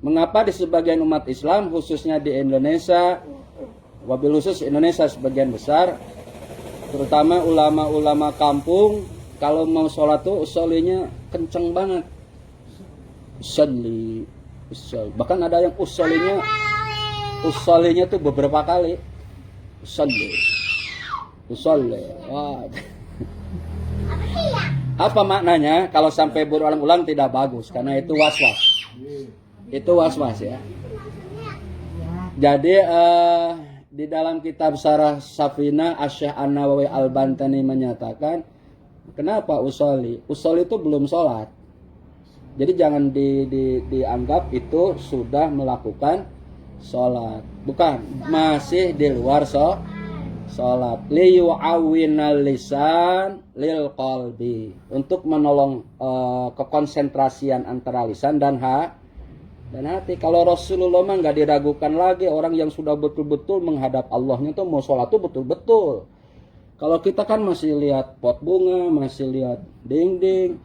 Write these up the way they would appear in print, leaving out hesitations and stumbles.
Mengapa di sebagian umat Islam, khususnya di Indonesia, wabil khusus Indonesia sebagian besar, terutama ulama-ulama kampung, kalau mau sholat tuh usolinya kenceng banget. Usolli. Bahkan ada yang usolinya tuh beberapa kali. Usolli. Wah. Apa maknanya? Kalau sampai berulang-ulang tidak bagus, karena itu was-was. Itu was-was ya. Jadi di dalam kitab Syarah Safina, Asy-Syaikh An-Nawawi Al-Bantani menyatakan, kenapa usolli? Usolli itu belum sholat. Jadi jangan dianggap itu sudah melakukan sholat. Bukan, masih di luar sholat. Liyu'awwinal lisan lil qalbi, untuk menolong kekonsentrasian antara lisan dan hati. Kalau Rasulullah mah nggak diragukan lagi, orang yang sudah betul-betul menghadap Allahnya tuh mau sholat tuh betul-betul. Kalau kita kan masih lihat pot bunga, masih lihat dinding,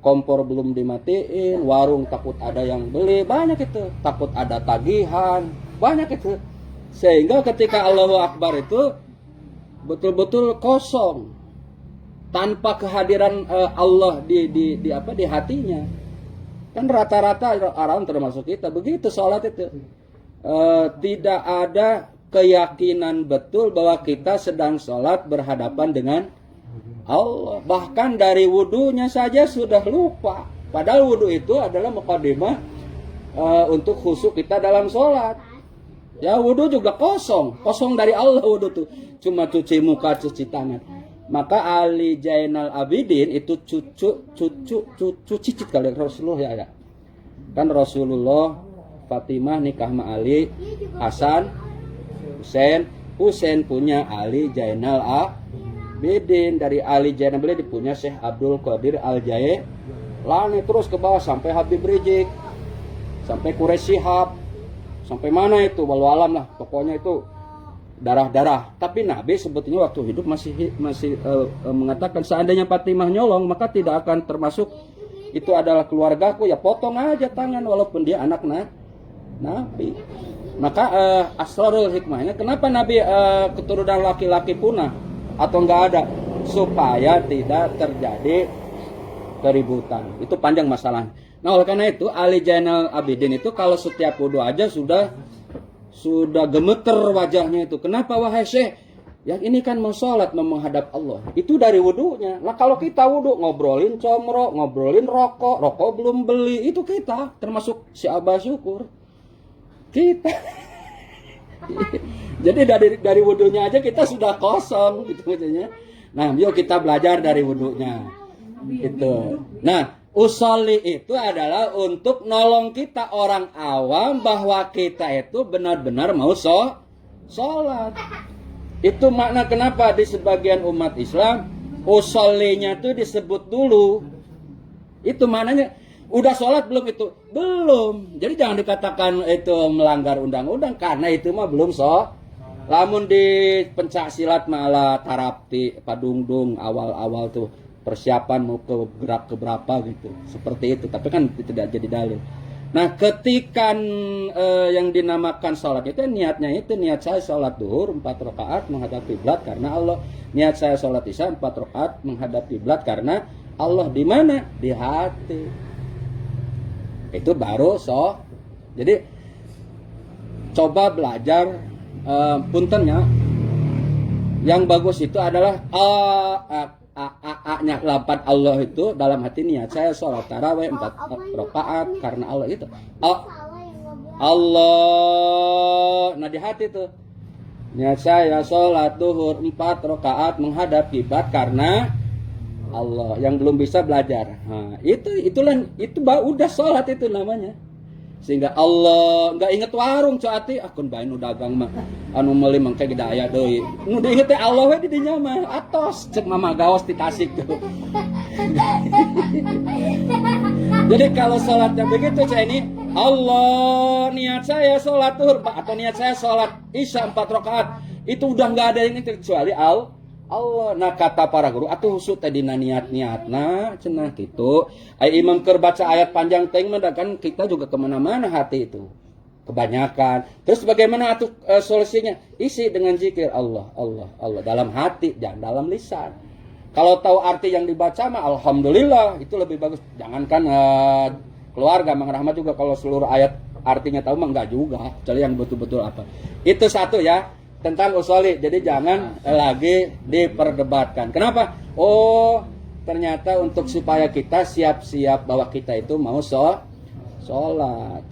kompor belum dimatiin, warung takut ada yang beli, banyak itu, takut ada tagihan, banyak itu. Sehingga ketika Allahu Akbar itu betul-betul kosong, tanpa kehadiran Allah di hatinya. Kan rata-rata orang termasuk kita begitu sholat itu, tidak ada keyakinan betul bahwa kita sedang sholat berhadapan dengan Allah. Bahkan dari wudunya saja sudah lupa. Padahal wudu itu adalah muqaddimah untuk khusyuk kita dalam sholat. Ya, wudu juga kosong dari Allah wudu tuh. Cuma cuci muka, cuci tangan. Maka Ali Zainal Abidin itu cucu cicit kali Rasulullah ya. Kan Rasulullah Fatimah nikah sama Ali, Hasan, Husain punya Ali Zainal Abidin. Dari Ali Zainal Abidin punya Syekh Abdul Qadir Al-Jailani, terus ke bawah sampai Habib Rizik, sampai Quraisy Shihab, sampai mana itu walau alam lah, pokoknya itu darah-darah. Tapi Nabi sebetulnya waktu hidup masih mengatakan, seandainya Fatimah nyolong maka tidak akan termasuk, itu adalah keluargaku, ya potong aja tangan walaupun dia anak Nabi. Maka asrarul hikmahnya, kenapa Nabi keturunan laki-laki punah atau enggak ada, supaya tidak terjadi keributan. Itu panjang masalahnya. Nah, oleh karena itu Ali Zainal Abidin itu kalau setiap wudu aja sudah gemeter wajahnya itu. Kenapa wahai Syekh? Yang ini kan mau sholat, mau menghadap Allah. Itu dari wudunya. Lah kalau kita wudu ngobrolin comro, ngobrolin rokok belum beli, itu kita termasuk si Abah Syukur. Kita. Jadi dari wudunya aja kita sudah kosong gitu maksudnya. Nah, yuk kita belajar dari wudunya. Itu. Nah, usolli itu adalah untuk nolong kita orang awam bahwa kita itu benar-benar mau sholat. Itu makna kenapa di sebagian umat Islam usollinya itu disebut dulu. Itu maknanya udah sholat belum itu? Belum. Jadi jangan dikatakan itu melanggar undang-undang, karena itu mah belum Lamun di pencak silat malah tarapti padungdung awal-awal tuh persiapan mau ke gerak ke berapa gitu, seperti itu. Tapi kan itu tidak jadi dalil. Nah, ketika yang dinamakan sholat itu niatnya itu niat saya sholat duhur 4 rakaat menghadap kiblat karena Allah. Niat saya sholat isya 4 rakaat menghadap kiblat karena Allah. Di mana? Di hati. Itu baru Jadi coba belajar puntennya. Yang bagus itu adalah A-nya lapan Allah itu dalam hati niat saya sholat tarawih 4 rakaat karena Allah itu Allah. Nah di hati tuh niat saya sholat duhur 4 rakaat menghadap kiblat karena Allah. Yang belum bisa belajar, nah, itu udah sholat itu namanya. Sehingga Allah nggak inget warung coati akun bain nu dagang mah anu meuli mangke geda aya deui nu diinget teh Allah we di dinya mah atos cek mama gaos di Tasik tuh. Jadi kalau sholatnya begitu saya ini Allah, niat saya sholat duhur atau niat saya sholat isya 4 rakaat itu udah nggak ada yang kecuali Allah. Nah kata para guru atuh husuk tadi niat-niatna cenah gitu. Ai imam keur baca ayat panjang teh kan kita juga kemana-mana hati itu. Kebanyakan. Terus bagaimana atuh solusinya? Isi dengan zikir Allah, Allah, Allah dalam hati, jangan dalam lisan. Kalau tahu arti yang dibaca mah alhamdulillah itu lebih bagus. Jangankan keluarga Mang Rahmat juga kalau seluruh ayat artinya tahu mah enggak juga. Kecuali yang betul-betul apa. Itu satu ya tentang usoli. Jadi jangan lagi diperdebatkan. Kenapa? Oh, ternyata untuk supaya kita siap-siap bahwa kita itu mau sholat.